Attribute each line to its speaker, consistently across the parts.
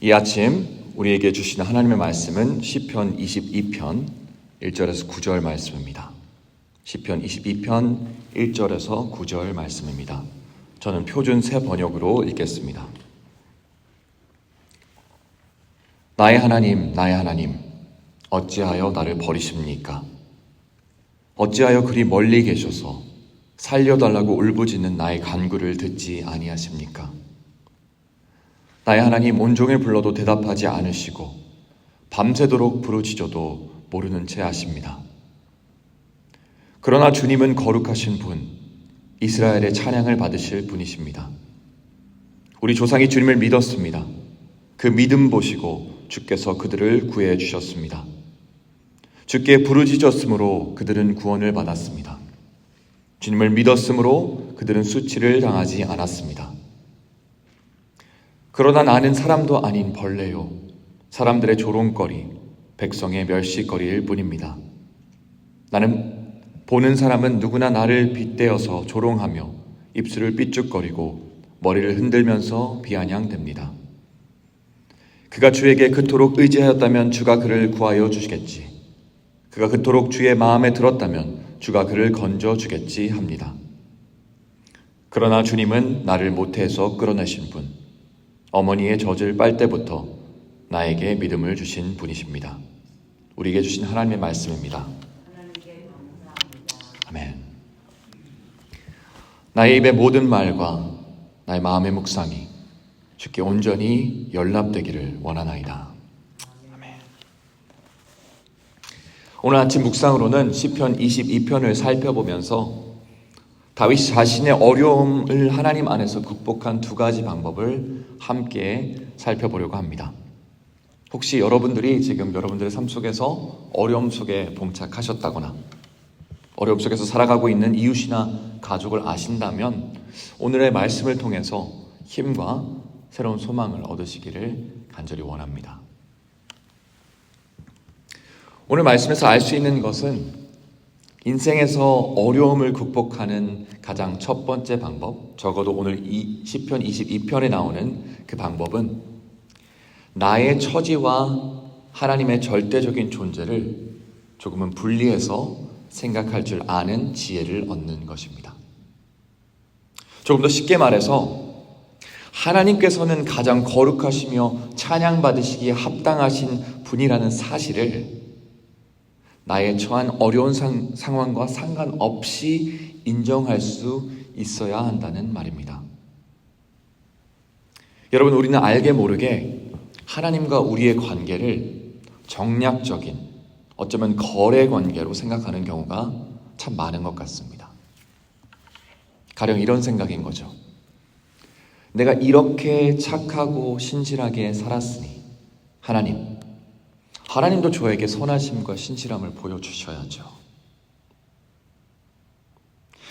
Speaker 1: 이 아침 우리에게 주시는 하나님의 말씀은 시편 22편 1절에서 9절 말씀입니다. 시편 22편 1절에서 9절 말씀입니다. 저는 표준 새 번역으로 읽겠습니다. 나의 하나님, 어찌하여 나를 버리십니까? 어찌하여 그리 멀리 계셔서 살려달라고 울부짖는 나의 간구를 듣지 아니하십니까? 나의 하나님, 온종일 불러도 대답하지 않으시고 밤새도록 부르짖어도 모르는 채 하십니다. 그러나 주님은 거룩하신 분, 이스라엘의 찬양을 받으실 분이십니다. 우리 조상이 주님을 믿었습니다. 그 믿음 보시고 주께서 그들을 구해 주셨습니다. 주께 부르짖었으므로 그들은 구원을 받았습니다. 주님을 믿었으므로 그들은 수치를 당하지 않았습니다. 그러나 나는 사람도 아닌 벌레요, 사람들의 조롱거리, 백성의 멸시거리일 뿐입니다. 나는 보는 사람은 누구나 나를 빗대어서 조롱하며 입술을 삐죽거리고 머리를 흔들면서 비아냥댑니다. 그가 주에게 그토록 의지하였다면 주가 그를 구하여 주시겠지. 그가 그토록 주의 마음에 들었다면 주가 그를 건져 주겠지 합니다. 그러나 주님은 나를 모태에서 끌어내신 분, 어머니의 젖을 빨 때부터 나에게 믿음을 주신 분이십니다. 우리에게 주신 하나님의 말씀입니다. 아멘. 나의 입의 모든 말과 나의 마음의 묵상이 주께 온전히 연락되기를 원하나이다. 아멘. 오늘 아침 묵상으로는 시편 22편을 살펴보면서 다윗이 자신의 어려움을 하나님 안에서 극복한 두 가지 방법을 함께 살펴보려고 합니다. 혹시 여러분들이 지금 여러분들의 삶 속에서 어려움 속에 봉착하셨다거나 어려움 속에서 살아가고 있는 이웃이나 가족을 아신다면 오늘의 말씀을 통해서 힘과 새로운 소망을 얻으시기를 간절히 원합니다. 오늘 말씀에서 알 수 있는 것은 인생에서 어려움을 극복하는 가장 첫 번째 방법, 적어도 오늘 이 시편 22편에 나오는 그 방법은 나의 처지와 하나님의 절대적인 존재를 조금은 분리해서 생각할 줄 아는 지혜를 얻는 것입니다. 조금 더 쉽게 말해서 하나님께서는 가장 거룩하시며 찬양받으시기에 합당하신 분이라는 사실을 나의 처한 어려운 상황과 상관없이 인정할 수 있어야 한다는 말입니다. 여러분, 우리는 알게 모르게 하나님과 우리의 관계를 정략적인, 어쩌면 거래 관계로 생각하는 경우가 참 많은 것 같습니다. 가령 이런 생각인 거죠. 내가 이렇게 착하고 신실하게 살았으니 하나님도 저에게 선하심과 신실함을 보여주셔야죠.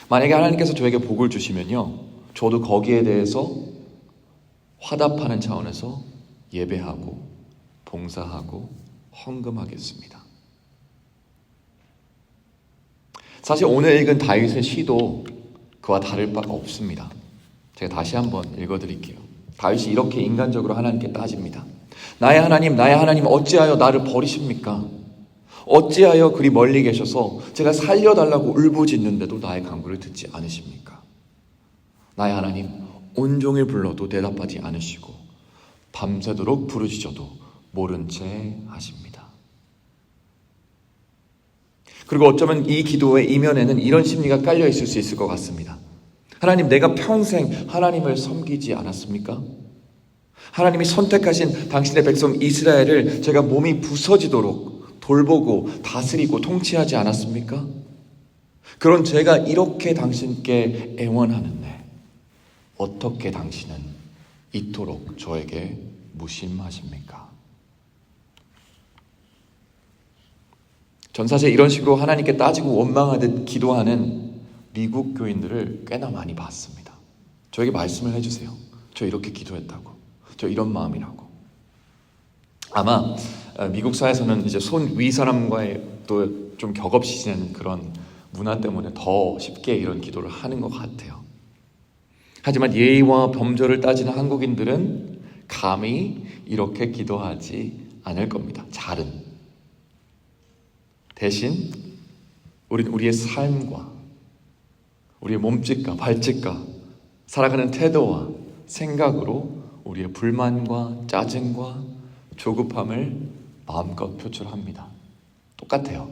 Speaker 1: 만약에 하나님께서 저에게 복을 주시면요, 저도 거기에 대해서 화답하는 차원에서 예배하고 봉사하고 헌금하겠습니다. 사실 오늘 읽은 다윗의 시도 그와 다를 바가 없습니다. 제가 다시 한번 읽어드릴게요. 다윗이 이렇게 인간적으로 하나님께 따집니다. 나의 하나님, 어찌하여 나를 버리십니까? 어찌하여 그리 멀리 계셔서 제가 살려달라고 울부짖는데도 나의 간구를 듣지 않으십니까? 나의 하나님, 온종일 불러도 대답하지 않으시고 밤새도록 부르짖어도 모른 채 하십니다. 그리고 어쩌면 이 기도의 이면에는 이런 심리가 깔려 있을 수 있을 것 같습니다. 하나님, 내가 평생 하나님을 섬기지 않았습니까? 하나님이 선택하신 당신의 백성 이스라엘을 제가 몸이 부서지도록 돌보고 다스리고 통치하지 않았습니까? 그런 제가 이렇게 당신께 애원하는데 어떻게 당신은 이토록 저에게 무심하십니까? 전 사실 이런 식으로 하나님께 따지고 원망하듯 기도하는 미국 교인들을 꽤나 많이 봤습니다. 저에게 말씀을 해주세요. 저 이렇게 기도했다고. 저 이런 마음이라고. 아마 미국 사회에서는 이제 손 위 사람과의 또 좀 격없이지는 그런 문화 때문에 더 쉽게 이런 기도를 하는 것 같아요. 하지만 예의와 범절을 따지는 한국인들은 감히 이렇게 기도하지 않을 겁니다. 잘은. 대신 우리는 우리의 삶과 우리의 몸짓과 발짓과 살아가는 태도와 생각으로 우리의 불만과 짜증과 조급함을 마음껏 표출합니다. 똑같아요.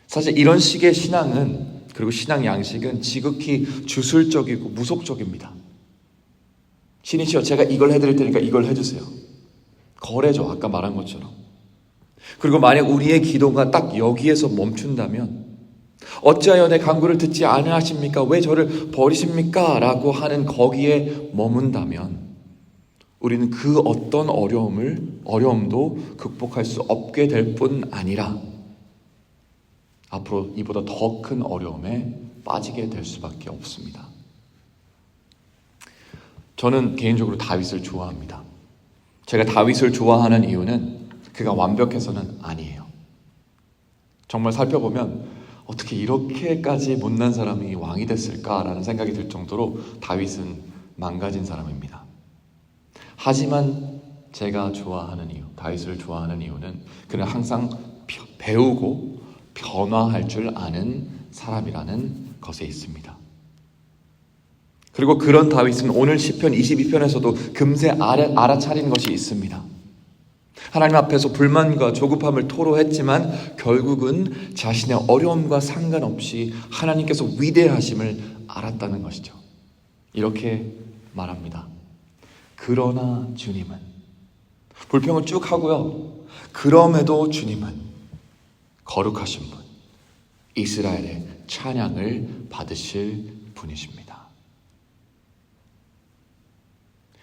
Speaker 1: 사실 이런 식의 신앙은, 그리고 신앙 양식은 지극히 주술적이고 무속적입니다. 신이시여, 제가 이걸 해드릴 테니까 이걸 해주세요. 거래죠. 아까 말한 것처럼. 그리고 만약 우리의 기도가 딱 여기에서 멈춘다면, 어찌하여 내 간구를 듣지 아니하십니까? 왜 저를 버리십니까? 라고 하는 거기에 머문다면 우리는 그 어떤 어려움도 극복할 수 없게 될 뿐 아니라 앞으로 이보다 더 큰 어려움에 빠지게 될 수밖에 없습니다. 저는 개인적으로 다윗을 좋아합니다. 제가 다윗을 좋아하는 이유는 그가 완벽해서는 아니에요. 정말 살펴보면 어떻게 이렇게까지 못난 사람이 왕이 됐을까라는 생각이 들 정도로 다윗은 망가진 사람입니다. 하지만 제가 좋아하는 이유, 다윗을 좋아하는 이유는 그는 항상 배우고 변화할 줄 아는 사람이라는 것에 있습니다. 그리고 그런 다윗은 오늘 시편 22편에서도 금세 알아차린 것이 있습니다. 하나님 앞에서 불만과 조급함을 토로했지만 결국은 자신의 어려움과 상관없이 하나님께서 위대하심을 알았다는 것이죠. 이렇게 말합니다. 그러나 주님은, 불평을 쭉 하고요. 그럼에도 주님은 거룩하신 분, 이스라엘의 찬양을 받으실 분이십니다.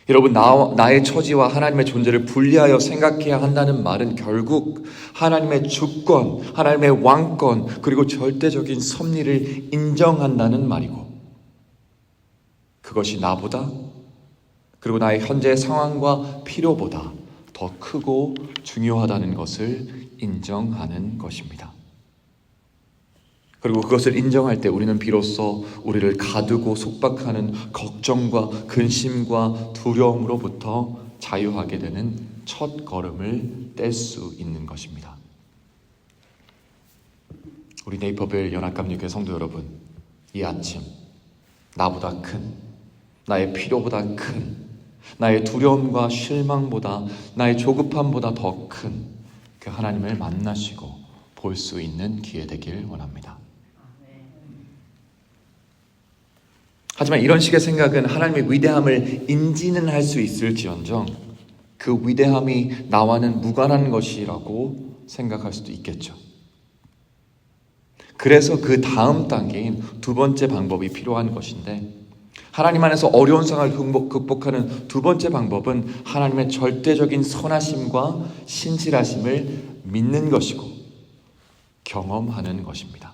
Speaker 1: 여러분, 나의 처지와 하나님의 존재를 분리하여 생각해야 한다는 말은 결국 하나님의 주권, 하나님의 왕권, 그리고 절대적인 섭리를 인정한다는 말이고, 그것이 나보다, 그리고 나의 현재 상황과 필요보다 더 크고 중요하다는 것을 인정하는 것입니다. 그리고 그것을 인정할 때 우리는 비로소 우리를 가두고 속박하는 걱정과 근심과 두려움으로부터 자유하게 되는 첫 걸음을 뗄 수 있는 것입니다. 우리 네이버벨 연합감리교회 성도 여러분, 이 아침 나보다 큰, 나의 필요보다 큰, 나의 두려움과 실망보다, 나의 조급함보다 더 큰 그 하나님을 만나시고 볼 수 있는 기회 되길 원합니다. 하지만 이런 식의 생각은 하나님의 위대함을 인지는 할 수 있을지언정 그 위대함이 나와는 무관한 것이라고 생각할 수도 있겠죠. 그래서 그 다음 단계인 두 번째 방법이 필요한 것인데, 하나님 안에서 어려운 상황을 극복하는 두 번째 방법은 하나님의 절대적인 선하심과 신실하심을 믿는 것이고 경험하는 것입니다.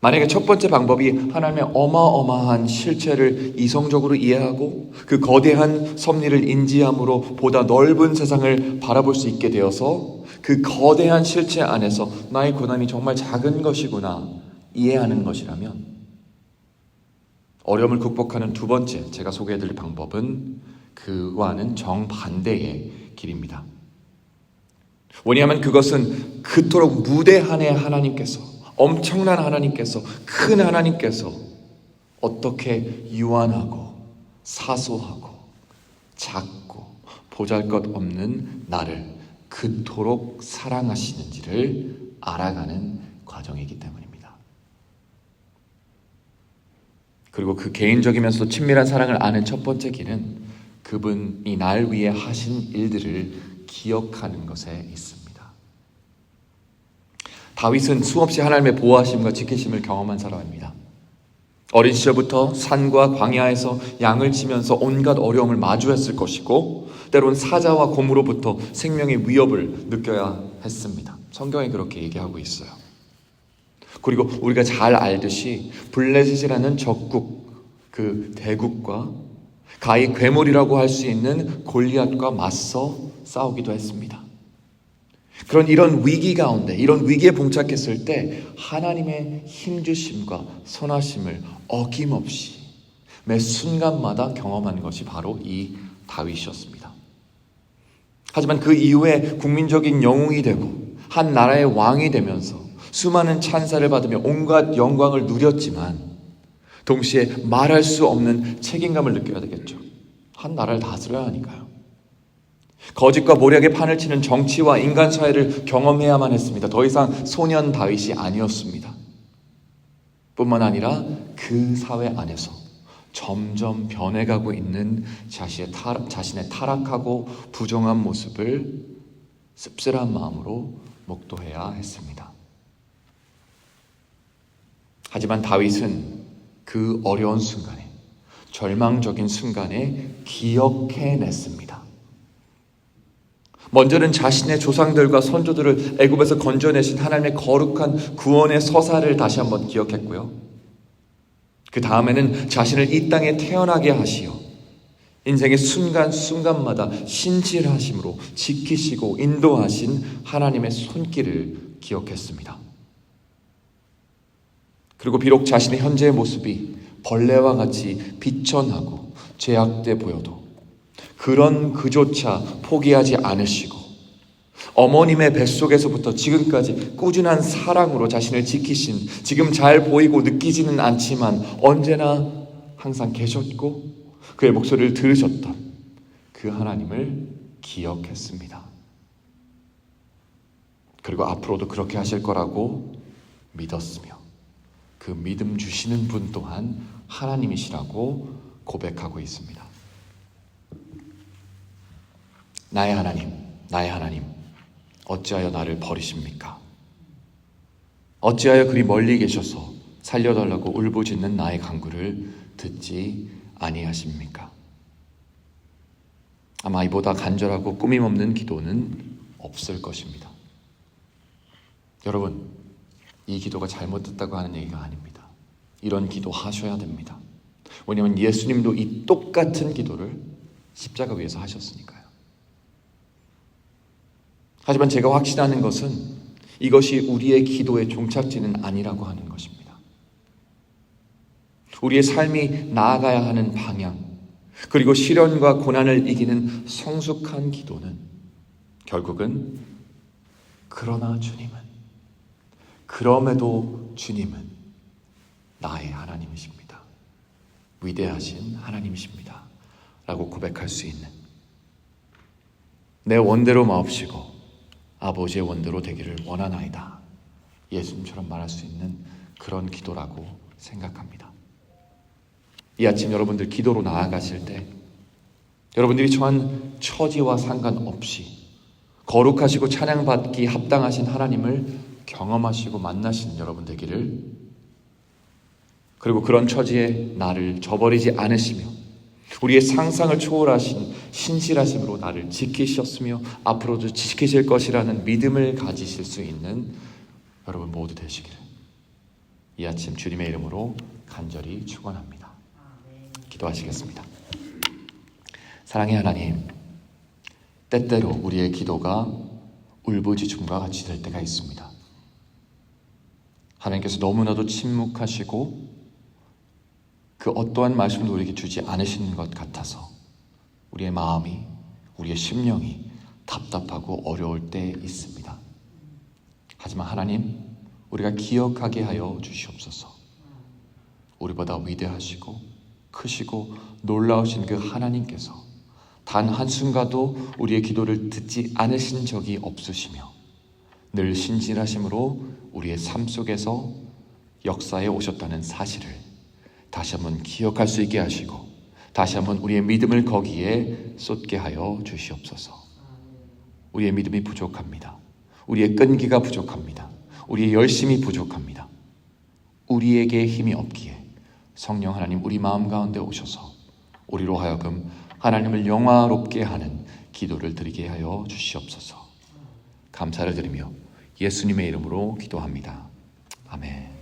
Speaker 1: 만약에 첫 번째 방법이 하나님의 어마어마한 실체를 이성적으로 이해하고 그 거대한 섭리를 인지함으로 보다 넓은 세상을 바라볼 수 있게 되어서 그 거대한 실체 안에서 나의 고난이 정말 작은 것이구나 이해하는 것이라면, 어려움을 극복하는 두 번째 제가 소개해드릴 방법은 그와는 정반대의 길입니다. 왜냐하면 그것은 그토록 무대한 하나님께서, 엄청난 하나님께서, 큰 하나님께서 어떻게 유한하고 사소하고 작고 보잘것없는 나를 그토록 사랑하시는지를 알아가는 과정이기 때문입니다. 그리고 그 개인적이면서도 친밀한 사랑을 아는 첫 번째 길은 그분이 날 위해 하신 일들을 기억하는 것에 있습니다. 다윗은 수없이 하나님의 보호하심과 지키심을 경험한 사람입니다. 어린 시절부터 산과 광야에서 양을 치면서 온갖 어려움을 마주했을 것이고, 때론 사자와 곰으로부터 생명의 위협을 느껴야 했습니다. 성경에 그렇게 얘기하고 있어요. 그리고 우리가 잘 알듯이 블레셋이라는 적국, 그 대국과 가히 괴물이라고 할 수 있는 골리앗과 맞서 싸우기도 했습니다. 그런 이런 위기 가운데, 이런 위기에 봉착했을 때 하나님의 힘주심과 선하심을 어김없이 매 순간마다 경험한 것이 바로 이 다윗이었습니다. 하지만 그 이후에 국민적인 영웅이 되고 한 나라의 왕이 되면서 수많은 찬사를 받으며 온갖 영광을 누렸지만 동시에 말할 수 없는 책임감을 느껴야 되겠죠. 한 나라를 다스려야 하니까요. 거짓과 모략의 판을 치는 정치와 인간 사회를 경험해야만 했습니다. 더 이상 소년 다윗이 아니었습니다. 뿐만 아니라 그 사회 안에서 점점 변해가고 있는 자신의 타락하고 부정한 모습을 씁쓸한 마음으로 목도해야 했습니다. 하지만 다윗은 그 어려운 순간에, 절망적인 순간에 기억해냈습니다. 먼저는 자신의 조상들과 선조들을 애굽에서 건져내신 하나님의 거룩한 구원의 서사를 다시 한번 기억했고요. 그 다음에는 자신을 이 땅에 태어나게 하시어 인생의 순간순간마다 신실하심으로 지키시고 인도하신 하나님의 손길을 기억했습니다. 그리고 비록 자신의 현재의 모습이 벌레와 같이 비천하고 죄악돼 보여도 그런 그조차 포기하지 않으시고 어머님의 뱃속에서부터 지금까지 꾸준한 사랑으로 자신을 지키신, 지금 잘 보이고 느끼지는 않지만 언제나 항상 계셨고 그의 목소리를 들으셨던 그 하나님을 기억했습니다. 그리고 앞으로도 그렇게 하실 거라고 믿었으며 그 믿음 주시는 분 또한 하나님이시라고 고백하고 있습니다. 나의 하나님, 어찌하여 나를 버리십니까? 어찌하여 그리 멀리 계셔서 살려달라고 울부짖는 나의 간구를 듣지 아니하십니까? 아마 이보다 간절하고 꾸밈없는 기도는 없을 것입니다. 여러분, 이 기도가 잘못됐다고 하는 얘기가 아닙니다. 이런 기도 하셔야 됩니다. 왜냐하면 예수님도 이 똑같은 기도를 십자가 위에서 하셨으니까요. 하지만 제가 확신하는 것은 이것이 우리의 기도의 종착지는 아니라고 하는 것입니다. 우리의 삶이 나아가야 하는 방향, 그리고 시련과 고난을 이기는 성숙한 기도는 결국은 그러나 주님은, 그럼에도 주님은 나의 하나님이십니다. 위대하신 하나님이십니다. 라고 고백할 수 있는, 내 원대로 마옵시고 아버지의 원대로 되기를 원하나이다. 예수님처럼 말할 수 있는 그런 기도라고 생각합니다. 이 아침 여러분들 기도로 나아가실 때 여러분들이 처한 처지와 상관없이 거룩하시고 찬양받기 합당하신 하나님을 경험하시고 만나시는 여러분 되기를, 그리고 그런 처지에 나를 저버리지 않으시며 우리의 상상을 초월하신 신실하심으로 나를 지키셨으며 앞으로도 지키실 것이라는 믿음을 가지실 수 있는 여러분 모두 되시기를 이 아침 주님의 이름으로 간절히 축원합니다. 기도하시겠습니다. 사랑의 하나님, 때때로 우리의 기도가 울부짖음과 같이 될 때가 있습니다. 하나님께서 너무나도 침묵하시고 그 어떠한 말씀도 우리에게 주지 않으시는 것 같아서 우리의 마음이, 우리의 심령이 답답하고 어려울 때 있습니다. 하지만 하나님, 우리가 기억하게 하여 주시옵소서. 우리보다 위대하시고 크시고 놀라우신 그 하나님께서 단 한순간도 우리의 기도를 듣지 않으신 적이 없으시며 늘 신실하심으로 우리의 삶 속에서 역사에 오셨다는 사실을 다시 한번 기억할 수 있게 하시고 다시 한번 우리의 믿음을 거기에 쏟게 하여 주시옵소서. 우리의 믿음이 부족합니다. 우리의 끈기가 부족합니다. 우리의 열심이 부족합니다. 우리에게 힘이 없기에 성령 하나님 우리 마음 가운데 오셔서 우리로 하여금 하나님을 영화롭게 하는 기도를 드리게 하여 주시옵소서. 감사를 드리며 예수님의 이름으로 기도합니다. 아멘.